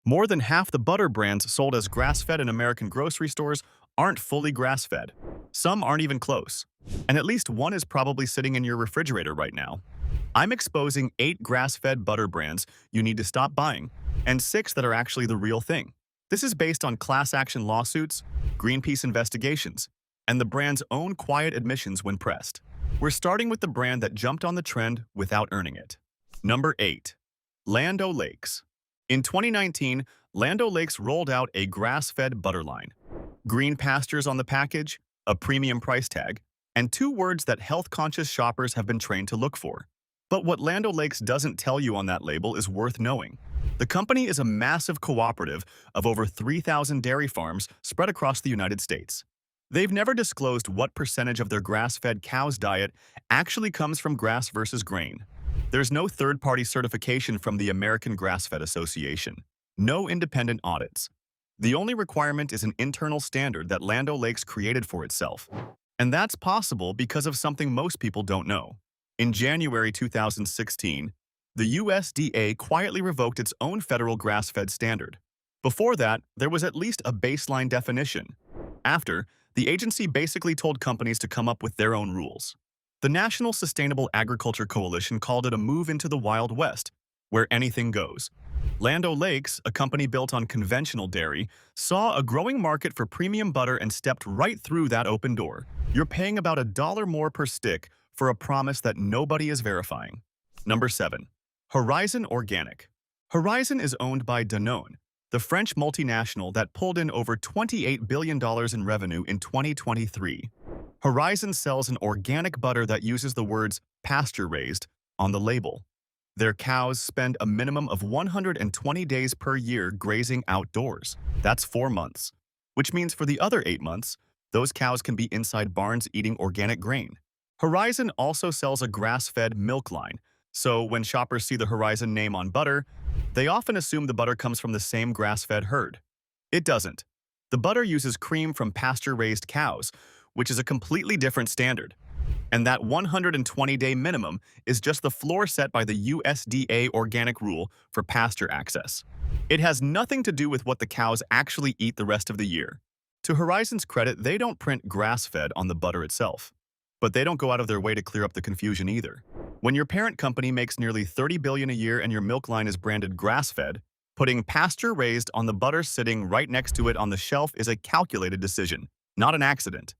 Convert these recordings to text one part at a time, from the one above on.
More than half the butter brands sold as grass-fed in American grocery stores aren't fully grass-fed. Some aren't even close. And at least one is probably sitting in your refrigerator right now. I'm exposing 8 grass-fed butter brands you need to stop buying, and 6 that are actually the real thing. This is based on class action lawsuits, Greenpeace investigations, and the brand's own quiet admissions when pressed. We're starting with the brand that jumped on the trend without earning it. Number 8. Land O'Lakes. In 2019, Land O'Lakes rolled out a grass-fed butter line. Green pastures on the package, a premium price tag, and 2 words that health-conscious shoppers have been trained to look for. But what Land O'Lakes doesn't tell you on that label is worth knowing. The company is a massive cooperative of over 3,000 dairy farms spread across the United States. They've never disclosed what percentage of their grass-fed cows' diet actually comes from grass versus grain. There's no third-party certification from the American Grass-Fed Association. No independent audits. The only requirement is an internal standard that Land O'Lakes created for itself. And that's possible because of something most people don't know. In January 2016, the USDA quietly revoked its own federal grass-fed standard. Before that, there was at least a baseline definition. After, the agency basically told companies to come up with their own rules. The National Sustainable Agriculture Coalition called it a move into the Wild West, where anything goes. Land O'Lakes, a company built on conventional dairy, saw a growing market for premium butter and stepped right through that open door. You're paying about $1 more per stick for a promise that nobody is verifying. Number 7. Horizon Organic. Horizon is owned by Danone, the French multinational that pulled in over $28 billion in revenue in 2023. Horizon sells an organic butter that uses the words pasture-raised on the label. Their cows spend a minimum of 120 days per year grazing outdoors. That's 4 months. Which means for the other 8 months, those cows can be inside barns eating organic grain. Horizon also sells a grass-fed milk line, so when shoppers see the Horizon name on butter, they often assume the butter comes from the same grass-fed herd. It doesn't. The butter uses cream from pasture-raised cows, which is a completely different standard. And that 120-day minimum is just the floor set by the USDA organic rule for pasture access. It has nothing to do with what the cows actually eat the rest of the year. To Horizon's credit, they don't print grass-fed on the butter itself. But they don't go out of their way to clear up the confusion either. When your parent company makes nearly $30 billion a year and your milk line is branded grass-fed, putting pasture-raised on the butter sitting right next to it on the shelf is a calculated decision, not an accident.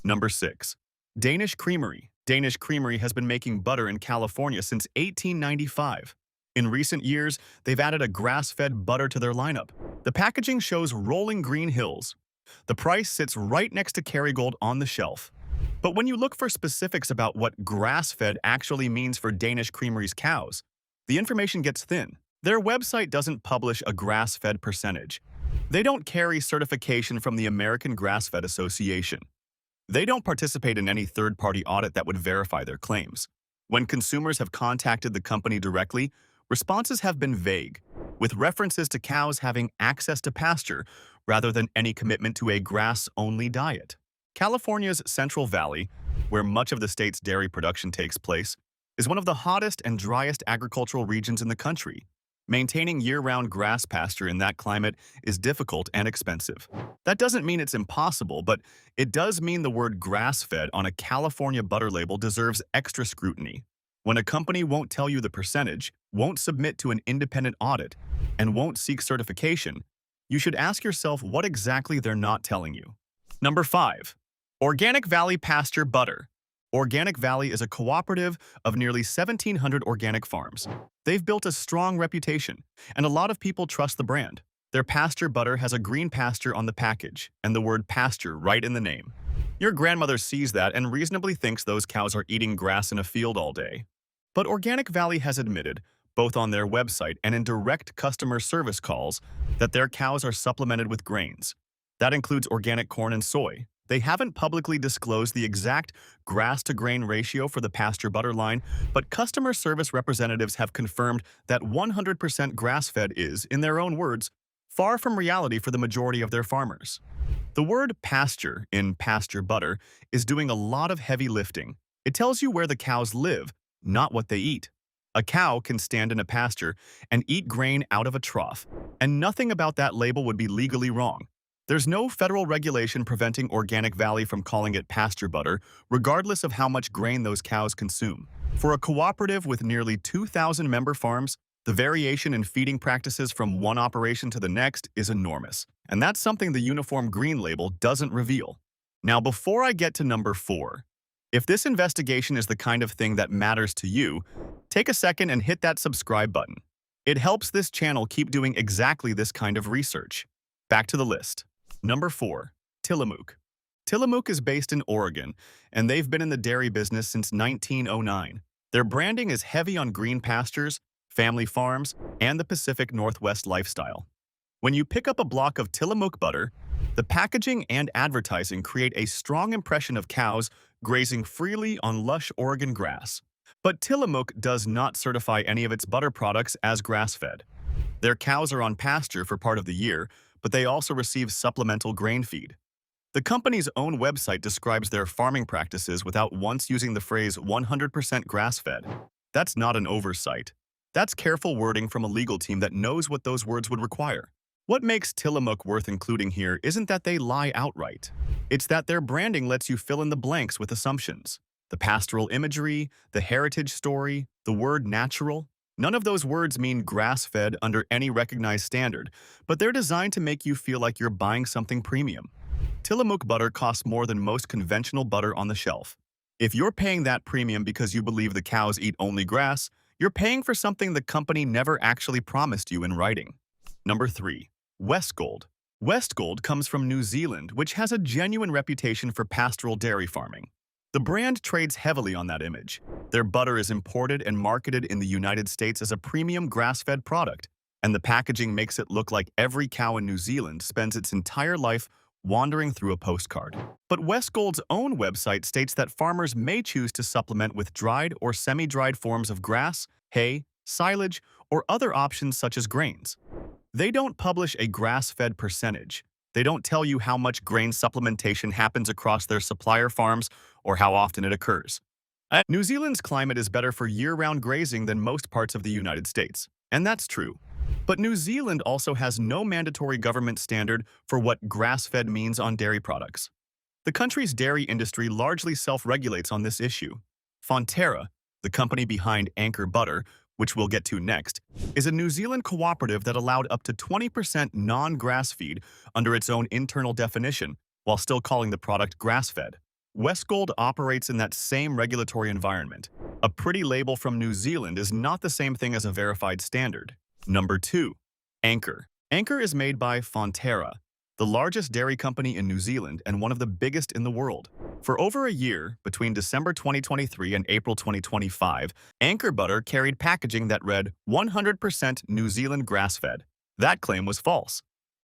Number 6. Danish Creamery. Danish Creamery has been making butter in California since 1895. In recent years, they've added a grass-fed butter to their lineup. The packaging shows rolling green hills. The price sits right next to Kerrygold on the shelf. But when you look for specifics about what grass-fed actually means for Danish Creamery's cows, the information gets thin. Their website doesn't publish a grass-fed percentage. They don't carry certification from the American Grass-Fed Association. They don't participate in any third-party audit that would verify their claims. When consumers have contacted the company directly, responses have been vague, with references to cows having access to pasture rather than any commitment to a grass-only diet. California's Central Valley, where much of the state's dairy production takes place, is one of the hottest and driest agricultural regions in the country. Maintaining year-round grass pasture in that climate is difficult and expensive. That doesn't mean it's impossible, but it does mean the word grass-fed on a California butter label deserves extra scrutiny. When a company won't tell you the percentage, won't submit to an independent audit, and won't seek certification, you should ask yourself what exactly they're not telling you. Number 5. Organic Valley Pasture Butter. Organic Valley is a cooperative of nearly 1,700 organic farms. They've built a strong reputation, and a lot of people trust the brand. Their pasture butter has a green pasture on the package, and the word pasture right in the name. Your grandmother sees that and reasonably thinks those cows are eating grass in a field all day. But Organic Valley has admitted, both on their website and in direct customer service calls, that their cows are supplemented with grains. That includes organic corn and soy. They haven't publicly disclosed the exact grass-to-grain ratio for the pasture butter line, but customer service representatives have confirmed that 100% grass-fed is, in their own words, far from reality for the majority of their farmers. The word pasture in pasture butter is doing a lot of heavy lifting. It tells you where the cows live, not what they eat. A cow can stand in a pasture and eat grain out of a trough, and nothing about that label would be legally wrong. There's no federal regulation preventing Organic Valley from calling it pasture butter, regardless of how much grain those cows consume. For a cooperative with nearly 2,000 member farms, the variation in feeding practices from one operation to the next is enormous, and that's something the Uniform Green label doesn't reveal. Now, before I get to number 4, if this investigation is the kind of thing that matters to you, take a second and hit that subscribe button. It helps this channel keep doing exactly this kind of research. Back to the list. Number 4. Tillamook. Tillamook is based in Oregon, and they've been in the dairy business since 1909. Their branding is heavy on green pastures, family farms, and the Pacific Northwest lifestyle. When you pick up a block of Tillamook butter, the packaging and advertising create a strong impression of cows grazing freely on lush Oregon grass. But Tillamook does not certify any of its butter products as grass-fed. Their cows are on pasture for part of the year, but they also receive supplemental grain feed. The company's own website describes their farming practices without once using the phrase 100% grass-fed. That's not an oversight. That's careful wording from a legal team that knows what those words would require. What makes Tillamook worth including here isn't that they lie outright. It's that their branding lets you fill in the blanks with assumptions. The pastoral imagery, the heritage story, the word natural. None of those words mean grass-fed under any recognized standard, but they're designed to make you feel like you're buying something premium. Tillamook butter costs more than most conventional butter on the shelf. If you're paying that premium because you believe the cows eat only grass, you're paying for something the company never actually promised you in writing. Number 3. Westgold. Westgold comes from New Zealand, which has a genuine reputation for pastoral dairy farming. The brand trades heavily on that image. Their butter is imported and marketed in the United States as a premium grass-fed product, and the packaging makes it look like every cow in New Zealand spends its entire life wandering through a postcard. But Westgold's own website states that farmers may choose to supplement with dried or semi-dried forms of grass, hay, silage, or other options such as grains. They don't publish a grass-fed percentage. They don't tell you how much grain supplementation happens across their supplier farms or how often it occurs. New Zealand's climate is better for year-round grazing than most parts of the United States, and that's true. But New Zealand also has no mandatory government standard for what grass-fed means on dairy products. The country's dairy industry largely self-regulates on this issue. Fonterra, the company behind Anchor Butter, which we'll get to next, is a New Zealand cooperative that allowed up to 20% non-grass feed under its own internal definition, while still calling the product grass-fed. Westgold operates in that same regulatory environment. A pretty label from New Zealand is not the same thing as a verified standard. Number 2. Anchor. Anchor is made by Fonterra, the largest dairy company in New Zealand and one of the biggest in the world. For over a year, between December 2023 and April 2025, Anchor Butter carried packaging that read 100% New Zealand grass-fed. That claim was false.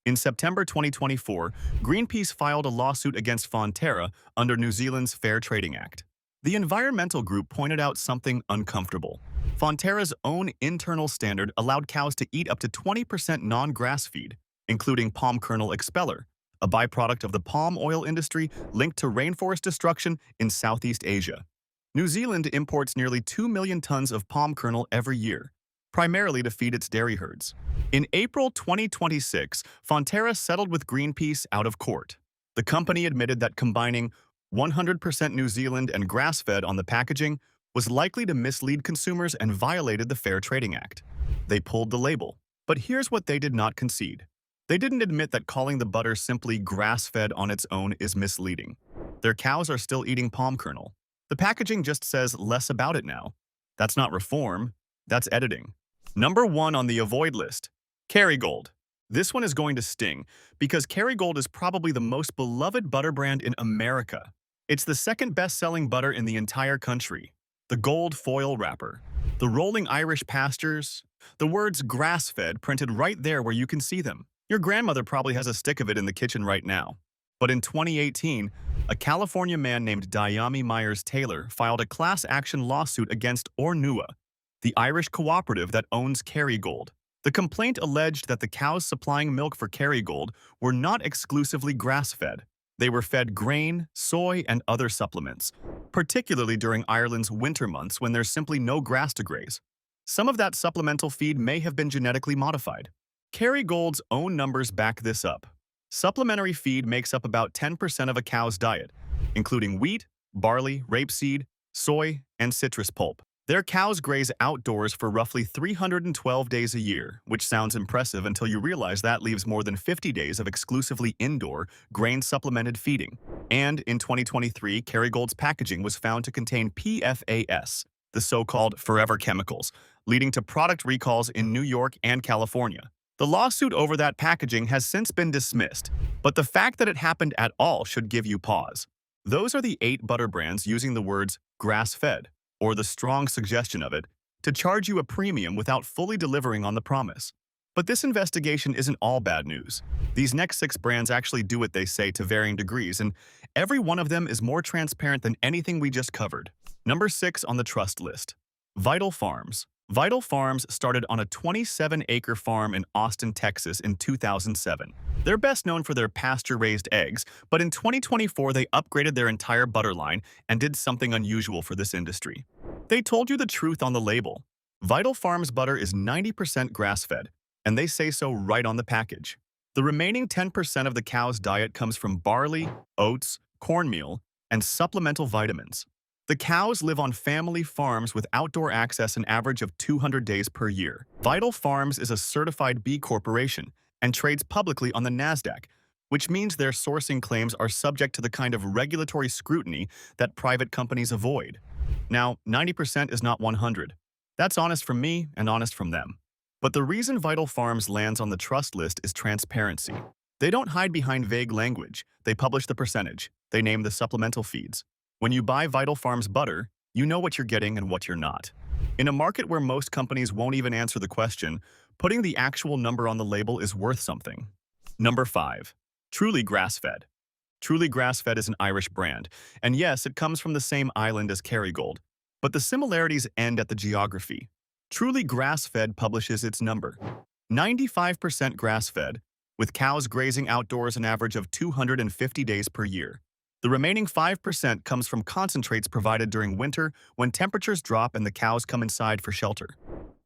In September 2024, Greenpeace filed a lawsuit against Fonterra under New Zealand's Fair Trading Act. The environmental group pointed out something uncomfortable. Fonterra's own internal standard allowed cows to eat up to 20% non-grass feed, including palm kernel expeller, a byproduct of the palm oil industry linked to rainforest destruction in Southeast Asia. New Zealand imports nearly 2 million tons of palm kernel every year, primarily to feed its dairy herds. In April 2026, Fonterra settled with Greenpeace out of court. The company admitted that combining 100% New Zealand and grass-fed on the packaging was likely to mislead consumers and violated the Fair Trading Act. They pulled the label. But here's what they did not concede. They didn't admit that calling the butter simply grass-fed on its own is misleading. Their cows are still eating palm kernel. The packaging just says less about it now. That's not reform, that's editing. Number 1 on the avoid list, Kerrygold. This one is going to sting, because Kerrygold is probably the most beloved butter brand in America. It's the second best-selling butter in the entire country. The gold foil wrapper, the rolling Irish pastures, the words grass-fed printed right there where you can see them. Your grandmother probably has a stick of it in the kitchen right now. But in 2018, a California man named Diami Myers-Taylor filed a class action lawsuit against Ornua, the Irish cooperative that owns Kerrygold. The complaint alleged that the cows supplying milk for Kerrygold were not exclusively grass-fed. They were fed grain, soy, and other supplements, particularly during Ireland's winter months when there's simply no grass to graze. Some of that supplemental feed may have been genetically modified. Kerrygold's own numbers back this up. Supplementary feed makes up about 10% of a cow's diet, including wheat, barley, rapeseed, soy, and citrus pulp. Their cows graze outdoors for roughly 312 days a year, which sounds impressive until you realize that leaves more than 50 days of exclusively indoor, grain-supplemented feeding. And in 2023, Kerrygold's packaging was found to contain PFAS, the so-called forever chemicals, leading to product recalls in New York and California. The lawsuit over that packaging has since been dismissed, but the fact that it happened at all should give you pause. Those are the 8 butter brands using the words grass-fed, or the strong suggestion of it, to charge you a premium without fully delivering on the promise. But this investigation isn't all bad news. These next 6 brands actually do what they say to varying degrees, and every one of them is more transparent than anything we just covered. Number 6 on the trust list. Vital Farms. Vital Farms started on a 27-acre farm in Austin, Texas in 2007. They're best known for their pasture-raised eggs, but in 2024 they upgraded their entire butter line and did something unusual for this industry. They told you the truth on the label. Vital Farms butter is 90% grass-fed, and they say so right on the package. The remaining 10% of the cow's diet comes from barley, oats, cornmeal, and supplemental vitamins. The cows live on family farms with outdoor access an average of 200 days per year. Vital Farms is a certified B Corporation and trades publicly on the NASDAQ, which means their sourcing claims are subject to the kind of regulatory scrutiny that private companies avoid. Now, 90% is not 100. That's honest from me and honest from them. But the reason Vital Farms lands on the trust list is transparency. They don't hide behind vague language. They publish the percentage. They name the supplemental feeds. When you buy Vital Farms butter, you know what you're getting and what you're not. In a market where most companies won't even answer the question, putting the actual number on the label is worth something. Number 5. Truly Grass-Fed. Truly Grass-Fed is an Irish brand, and yes, it comes from the same island as Kerrygold, but the similarities end at the geography. Truly Grass-Fed publishes its number. 95% grass-fed, with cows grazing outdoors an average of 250 days per year. The remaining 5% comes from concentrates provided during winter when temperatures drop and the cows come inside for shelter.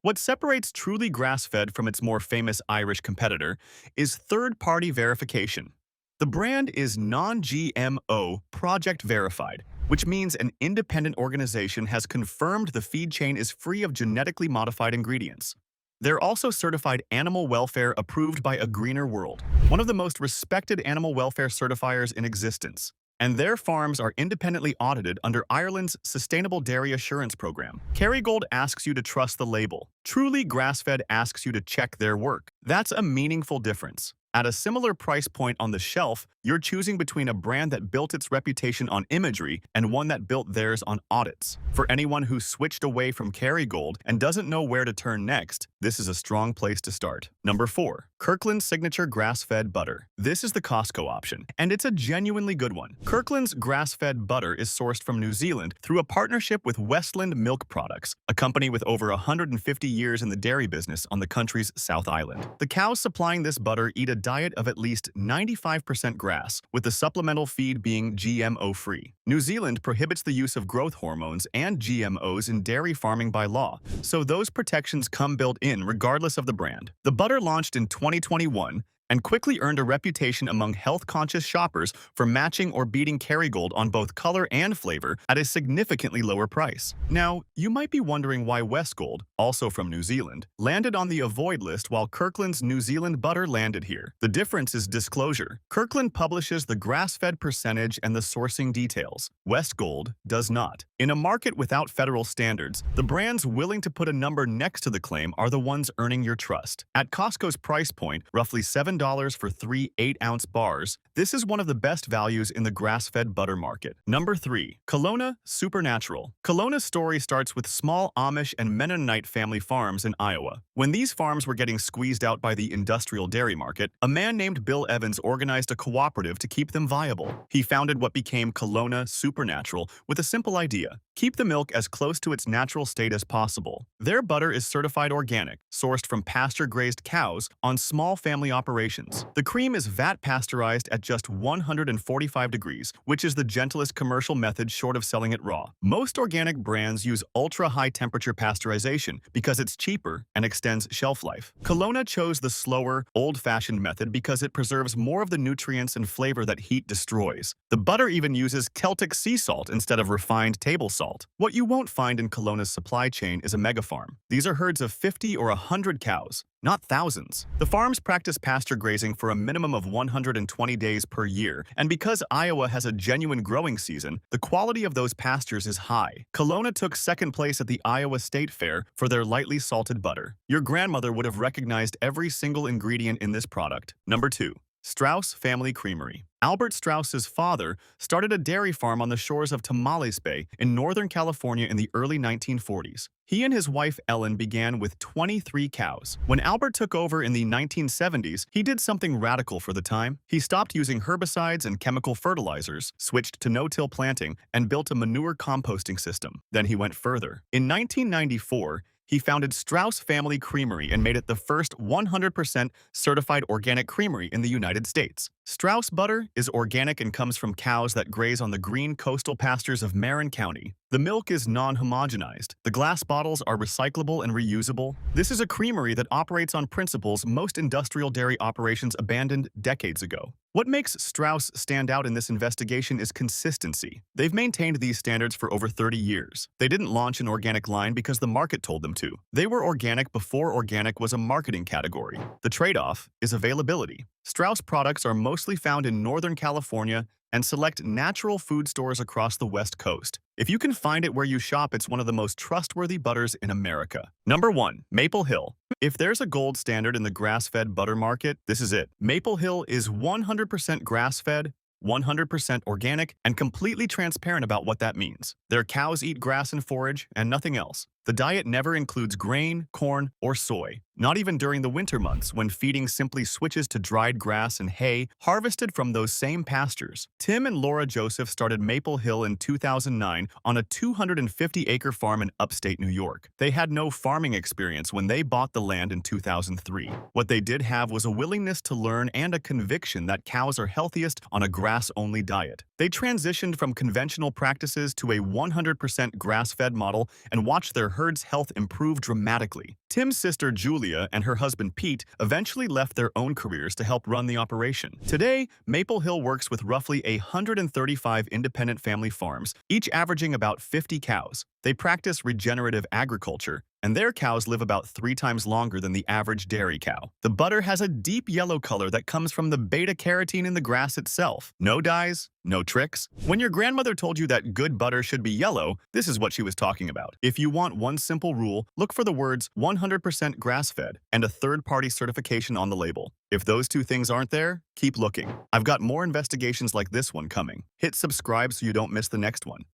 What separates Truly Grass-Fed from its more famous Irish competitor is third-party verification. The brand is non-GMO Project Verified, which means an independent organization has confirmed the feed chain is free of genetically modified ingredients. They're also certified animal welfare approved by A Greener World, one of the most respected animal welfare certifiers in existence. And their farms are independently audited under Ireland's Sustainable Dairy Assurance Program. Kerrygold asks you to trust the label. Truly Grass-Fed asks you to check their work. That's a meaningful difference. At a similar price point on the shelf, you're choosing between a brand that built its reputation on imagery and one that built theirs on audits. For anyone who switched away from Kerrygold and doesn't know where to turn next, this is a strong place to start. Number 4. Kirkland's Signature Grass-Fed Butter. This is the Costco option, and it's a genuinely good one. Kirkland's grass-fed butter is sourced from New Zealand through a partnership with Westland Milk Products, a company with over 150 years in the dairy business on the country's South Island. The cows supplying this butter eat a diet of at least 95% grass, with the supplemental feed being GMO-free. New Zealand prohibits the use of growth hormones and GMOs in dairy farming by law, so those protections come built in regardless of the brand. The butter launched in 2021 and quickly earned a reputation among health-conscious shoppers for matching or beating Kerrygold on both color and flavor at a significantly lower price. Now, you might be wondering why Westgold, also from New Zealand, landed on the avoid list while Kirkland's New Zealand butter landed here. The difference is disclosure. Kirkland publishes the grass-fed percentage and the sourcing details. Westgold does not. In a market without federal standards, the brands willing to put a number next to the claim are the ones earning your trust. At Costco's price point, roughly $7 for 3 8-ounce bars, this is one of the best values in the grass-fed butter market. Number 3. Kelowna Supernatural. Kelowna's story starts with small Amish and Mennonite family farms in Iowa. When these farms were getting squeezed out by the industrial dairy market, a man named Bill Evans organized a cooperative to keep them viable. He founded what became Kelowna Supernatural with a simple idea: keep the milk as close to its natural state as possible. Their butter is certified organic, sourced from pasture-grazed cows on small family operations operations. The cream is vat pasteurized at just 145 degrees, which is the gentlest commercial method short of selling it raw. Most organic brands use ultra-high temperature pasteurization because it's cheaper and extends shelf life. Kelowna chose the slower, old-fashioned method because it preserves more of the nutrients and flavor that heat destroys. The butter even uses Celtic sea salt instead of refined table salt. What you won't find in Kelowna's supply chain is a megafarm. These are herds of 50 or 100 cows, not thousands. The farms practice pasture grazing for a minimum of 120 days per year, and because Iowa has a genuine growing season, the quality of those pastures is high. Kelowna took second place at the Iowa State Fair for their lightly salted butter. Your grandmother would have recognized every single ingredient in this product. Number 2. Strauss Family Creamery. Albert Strauss's father started a dairy farm on the shores of Tamales Bay in Northern California in the early 1940s. He and his wife Ellen began with 23 cows. When Albert took over in the 1970s, he did something radical for the time. He stopped using herbicides and chemical fertilizers, switched to no-till planting, and built a manure composting system. Then he went further. In 1994, he founded Strauss Family Creamery and made it the first 100% certified organic creamery in the United States. Strauss butter is organic and comes from cows that graze on the green coastal pastures of Marin County. The milk is non-homogenized. The glass bottles are recyclable and reusable. This is a creamery that operates on principles most industrial dairy operations abandoned decades ago. What makes Strauss stand out in this investigation is consistency. They've maintained these standards for over 30 years. They didn't launch an organic line because the market told them to. They were organic before organic was a marketing category. The trade-off is availability. Strauss products are mostly found in Northern California and select natural food stores across the West Coast. If you can find it where you shop, it's one of the most trustworthy butters in America. Number 1. Maple Hill. If there's a gold standard in the grass-fed butter market, this is it. Maple Hill is 100% grass-fed, 100% organic, and completely transparent about what that means. Their cows eat grass and forage, and nothing else. The diet never includes grain, corn, or soy, not even during the winter months when feeding simply switches to dried grass and hay harvested from those same pastures. Tim and Laura Joseph started Maple Hill in 2009 on a 250-acre farm in upstate New York. They had no farming experience when they bought the land in 2003. What they did have was a willingness to learn and a conviction that cows are healthiest on a grass-only diet. They transitioned from conventional practices to a 100% grass-fed model and watched their herd's health improve dramatically. Tim's sister Julia and her husband Pete eventually left their own careers to help run the operation. Today, Maple Hill works with roughly 135 independent family farms, each averaging about 50 cows. They practice regenerative agriculture, and their cows live about 3 times longer than the average dairy cow. The butter has a deep yellow color that comes from the beta-carotene in the grass itself. No dyes, no tricks. When your grandmother told you that good butter should be yellow, this is what she was talking about. If you want one simple rule, look for the words 100% grass-fed and a third-party certification on the label. If those 2 things aren't there, keep looking. I've got more investigations like this one coming. Hit subscribe so you don't miss the next one.